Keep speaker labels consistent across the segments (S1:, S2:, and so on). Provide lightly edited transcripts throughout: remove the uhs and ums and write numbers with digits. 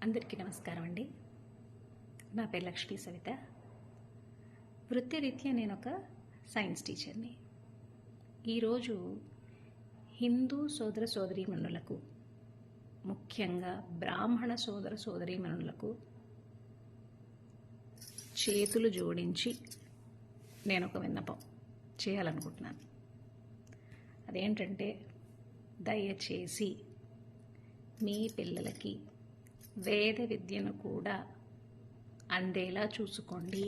S1: అందరికీ నమస్కారం అండి. నా పేరు లక్ష్మీ సవిత. వృత్తిరీత్యా నేను ఒక సైన్స్ టీచర్ని. ఈరోజు హిందూ సోదర సోదరీమణులకు, ముఖ్యంగా బ్రాహ్మణ సోదర సోదరీమణులకు చేతులు జోడించి నేను ఒక విన్నపం చేయాలనుకుంటున్నాను. అదేంటంటే, దయచేసి మీ పిల్లలకి వేద విద్యను కూడా అందేలా చూసుకోండి.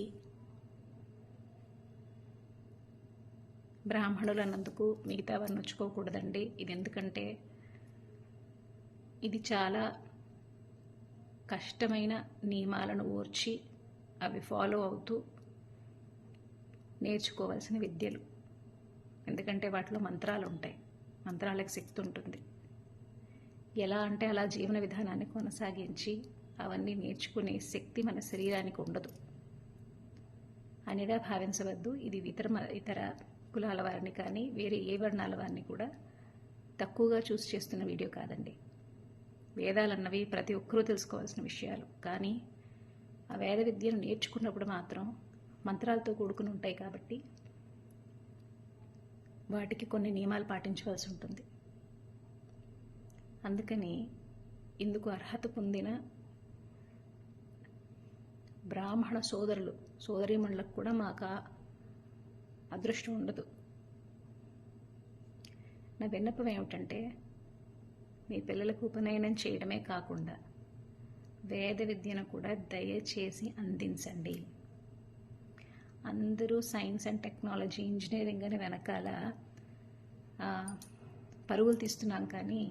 S1: బ్రాహ్మణులు అన్నందుకు మిగతా వారిని నొచ్చుకోకూడదండి. ఇది ఎందుకంటే ఇది చాలా కష్టమైన నియమాలను ఓర్చి అవి ఫాలో అవుతూ నేర్చుకోవాల్సిన విద్యలు. ఎందుకంటే వాటిలో మంత్రాలు ఉంటాయి, మంత్రాలకు శక్తి ఉంటుంది. ఎలా అంటే అలా జీవన విధానాన్ని కొనసాగించి అవన్నీ నేర్చుకునే శక్తి మన శరీరానికి ఉండదు అనిగా భావించవద్దు. ఇది ఇతర కులాల వారిని కానీ వేరే ఏ వర్ణాల వారిని కూడా తక్కువగా చూసి చేస్తున్న వీడియో కాదండి. వేదాలన్నవి ప్రతి ఒక్కరూ తెలుసుకోవాల్సిన విషయాలు. కానీ ఆ వేద విద్యను నేర్చుకున్నప్పుడు మాత్రం మంత్రాలతో కూడుకుని ఉంటాయి కాబట్టి వాటికి కొన్ని నియమాలు పాటించవలసి ఉంటుంది. అందుకని ఇందుకు అర్హత పొందిన బ్రాహ్మణ సోదరీమణులకు కూడా మాకు అదృష్టం ఉండదు. నా విన్నపం ఏమిటంటే, మీ పిల్లలకు ఉపనయనం చేయడమే కాకుండా వేద విద్యను కూడా దయచేసి అందించండి. అందరూ సైన్స్ అండ్ టెక్నాలజీ, ఇంజనీరింగ్ అని వెనకాల పరుగులు తీస్తున్నాం, కానీ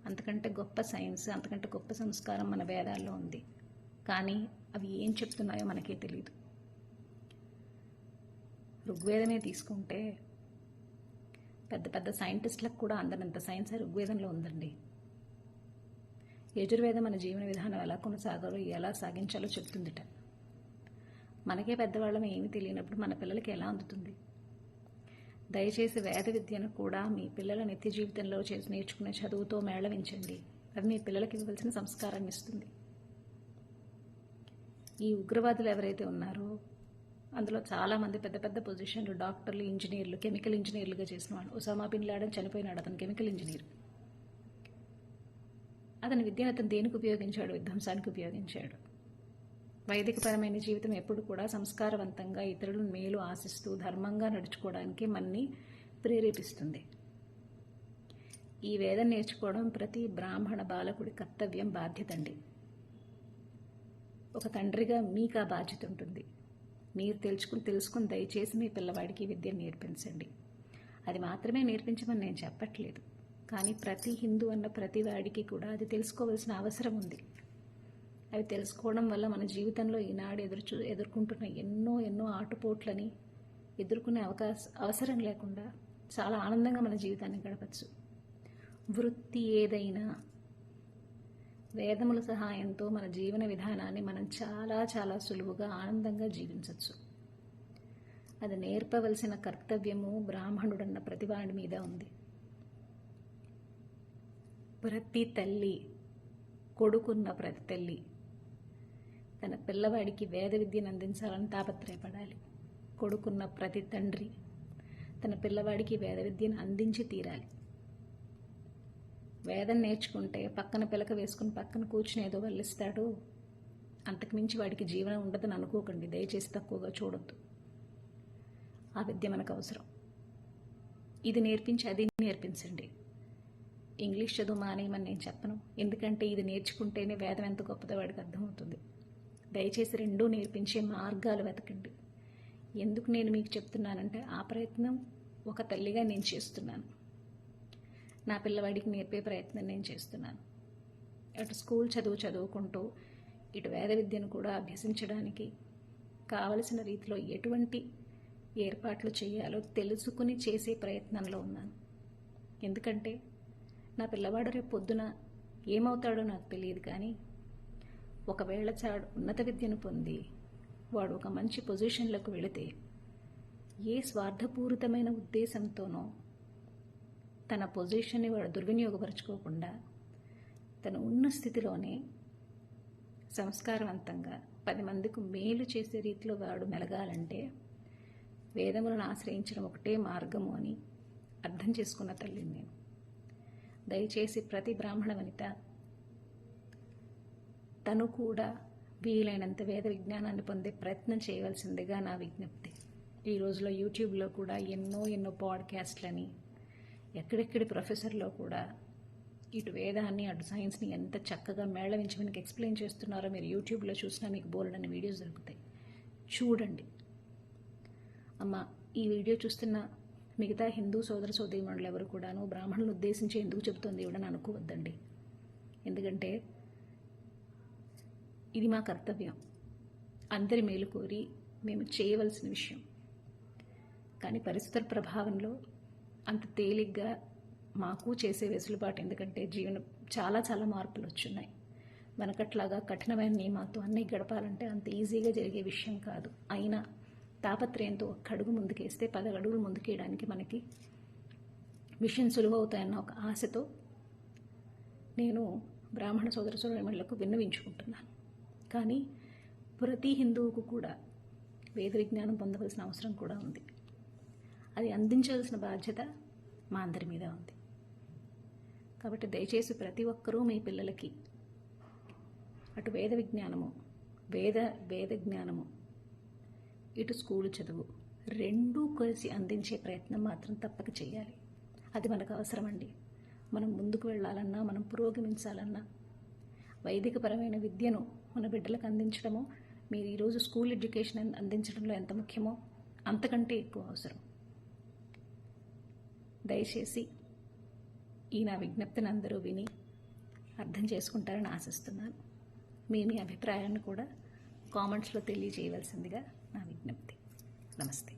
S1: అంతకంటే గొప్ప సైన్స్, అంతకంటే గొప్ప సంస్కారం మన వేదాల్లో ఉంది. కానీ అవి ఏం చెప్తున్నాయో మనకే తెలియదు. ఋగ్వేదమే తీసుకుంటే పెద్ద పెద్ద సైంటిస్టులకు కూడా అందనంత సైన్స్ ఋగ్వేదంలో ఉందండి. యజుర్వేదం మన జీవన విధానం ఎలా కొనసాగాలో, ఎలా సాగించాలో చెప్తుందిట. మనకే పెద్దవాళ్ళం ఏమీ తెలియనప్పుడు మన పిల్లలకి ఎలా అందుతుంది? దయచేసి వేద విద్యను కూడా మీ పిల్లల నిత్య జీవితంలో నేర్చుకునే చదువుతో మేళవించండి. అది మీ పిల్లలకి ఇవ్వాల్సిన సంస్కారాన్ని ఇస్తుంది. ఈ ఉగ్రవాదులు ఎవరైతే ఉన్నారో అందులో చాలామంది పెద్ద పెద్ద పొజిషన్లు, డాక్టర్లు, ఇంజనీర్లు, కెమికల్ ఇంజనీర్లుగా చేసిన వాళ్ళు. ఒసామా బిన్ లాడెన్ చనిపోయినాడు, అతను కెమికల్ ఇంజనీర్. అతని విద్యను అతను దేనికి ఉపయోగించాడు? విధ్వంసానికి ఉపయోగించాడు. వైదికపరమైన జీవితం ఎప్పుడు కూడా సంస్కారవంతంగా ఇతరులను మేలు ఆశిస్తూ ధర్మంగా నడుచుకోవడానికి మనని ప్రేరేపిస్తుంది. ఈ వేదం నేర్చుకోవడం ప్రతి బ్రాహ్మణ బాలకుడి కర్తవ్యం, బాధ్యత అండి. ఒక తండ్రిగా మీకు ఆ బాధ్యత ఉంటుంది. మీరు తెలుసుకుని దయచేసి మీ పిల్లవాడికి విద్యను నేర్పించండి. అది మాత్రమే నేర్పించమని నేను చెప్పట్లేదు, కానీ ప్రతి హిందూ అన్న ప్రతి వాడికి కూడా అది తెలుసుకోవాల్సిన అవసరం ఉంది. అవి తెలుసుకోవడం వల్ల మన జీవితంలో ఈనాడు ఎదుర్కొంటున్న ఎన్నో ఆటుపోట్లని ఎదుర్కొనే అవసరం లేకుండా చాలా ఆనందంగా మన జీవితాన్ని గడపచ్చు. వృత్తి ఏదైనా వేదముల సహాయంతో మన జీవన విధానాన్ని మనం చాలా చాలా సులువుగా ఆనందంగా జీవించవచ్చు. అది నేర్పవలసిన కర్తవ్యము బ్రాహ్మణుడన్న ప్రతివాడి మీద ఉంది. ప్రతి తల్లి, కొడుకున్న ప్రతి తల్లి తన పిల్లవాడికి వేద విద్యను అందించాలని తాపత్రయపడాలి. కొడుకున్న ప్రతి తండ్రి తన పిల్లవాడికి వేద విద్యను అందించి తీరాలి. వేదం నేర్చుకుంటే పక్కన పిలక వేసుకుని పక్కన కూర్చుని ఏదో వల్లిస్తాడు, అంతకుమించి వాడికి జీవనం ఉండదని అనుకోకండి. దయచేసి తక్కువగా చూడొద్దు. ఆ విద్య మనకు అవసరం. ఇది నేర్పించి అది నేర్పించండి. ఇంగ్లీష్ చదువు మానేయమని నేను చెప్పను, ఎందుకంటే ఇది నేర్చుకుంటేనే వేదం ఎంత గొప్పదో వాడికి అర్థమవుతుంది. దయచేసి రెండూ నేర్పించే మార్గాలు వెతకండి. ఎందుకు నేను మీకు చెప్తున్నానంటే, ఆ ప్రయత్నం ఒక తల్లిగా నేను చేస్తున్నాను. నా పిల్లవాడికి నేర్పే ప్రయత్నం నేను చేస్తున్నాను. అటు స్కూల్ చదువుకుంటూ ఇటు వేద విద్యను కూడా అభ్యసించడానికి కావలసిన రీతిలో ఎటువంటి ఏర్పాట్లు చేయాలో తెలుసుకుని చేసే ప్రయత్నంలో ఉన్నాను. ఎందుకంటే నా పిల్లవాడు రేపు పొద్దున ఏమవుతాడో నాకు తెలియదు, కానీ ఒకవేళ ఉన్నత విద్యను పొంది వాడు ఒక మంచి పొజిషన్లకు వెళితే ఏ స్వార్థపూరితమైన ఉద్దేశంతోనో తన పొజిషన్ని వాడు దుర్వినియోగపరచుకోకుండా తను ఉన్న స్థితిలోనే సంస్కారవంతంగా 10 మందికి మేలు చేసే రీతిలో వాడు మెలగాలంటే వేదములను ఆశ్రయించడం ఒకటే మార్గము అని అర్థం చేసుకున్న తల్లిని నేను. దయచేసి ప్రతి బ్రాహ్మణ వనిత తను కూడా వీలైనంత వేద విజ్ఞానాన్ని పొందే ప్రయత్నం చేయవలసిందిగా నా విజ్ఞప్తి. ఈ రోజులో యూట్యూబ్లో కూడా ఎన్నో పాడ్కాస్ట్లని, ఎక్కడెక్కడి ప్రొఫెసర్లో కూడా ఇటు వేదాన్ని అటు సైన్స్ని ఎంత చక్కగా మేళవించి మనకి ఎక్స్ప్లెయిన్ చేస్తున్నారో మీరు యూట్యూబ్లో చూసినా మీకు బోల్డని వీడియోస్ దొరుకుతాయి, చూడండి. అమ్మ, ఈ వీడియో చూస్తున్న మిగతా హిందూ సోదర సోదరీమణులు ఎవరు కూడాను బ్రాహ్మణులను ఉద్దేశించి ఎందుకు చెబుతుంది ఇవ్వడని అనుకోవద్దండి. ఎందుకంటే ఇది మా కర్తవ్యం, అందరి మేలు కోరి మేము చేయవలసిన విషయం. కానీ పరిస్థితుల ప్రభావంలో అంత తేలిగ్గా మాకు చేసే వెసులుబాటు, ఎందుకంటే జీవనం చాలా మార్పులు వచ్చున్నాయి. వెనకట్లాగా కఠినమైన నియమాలతో అన్నీ గడపాలంటే అంత ఈజీగా జరిగే విషయం కాదు. అయినా తాపత్రయంతో ఒక్క అడుగు ముందుకేస్తే 10 అడుగులు ముందుకేయడానికి మనకి విషయం సులువవుతాయన్న ఒక ఆశతో నేను బ్రాహ్మణ సోదర సోదరీమణులకు విన్నవించుకుంటున్నాను. కానీ ప్రతి హిందువుకు కూడా వేద విజ్ఞానం పొందవలసిన అవసరం కూడా ఉంది. అది అందించవలసిన బాధ్యత మా అందరి మీద ఉంది. కాబట్టి దయచేసి ప్రతి ఒక్కరూ మీ పిల్లలకి అటు వేద విజ్ఞానము, వేద జ్ఞానము, ఇటు స్కూలు చదువు రెండూ కలిసి అందించే ప్రయత్నం మాత్రం తప్పక చేయాలి. అది మనకు అవసరమండి. మనం ముందుకు వెళ్ళాలన్నా, మనం పురోగమించాలన్నా, వైదికపరమైన విద్యను మన బిడ్డలకు అందించడమో, మీరు ఈరోజు స్కూల్ ఎడ్యుకేషన్ అందించడంలో ఎంత ముఖ్యమో అంతకంటే ఎక్కువ అవసరం. దయచేసి ఈ నా విజ్ఞప్తిని అందరూ విని అర్థం చేసుకుంటారని ఆశిస్తున్నాను. మీ అభిప్రాయాన్ని కూడా కామెంట్స్లో తెలియజేయవలసిందిగా నా విజ్ఞప్తి. నమస్తే.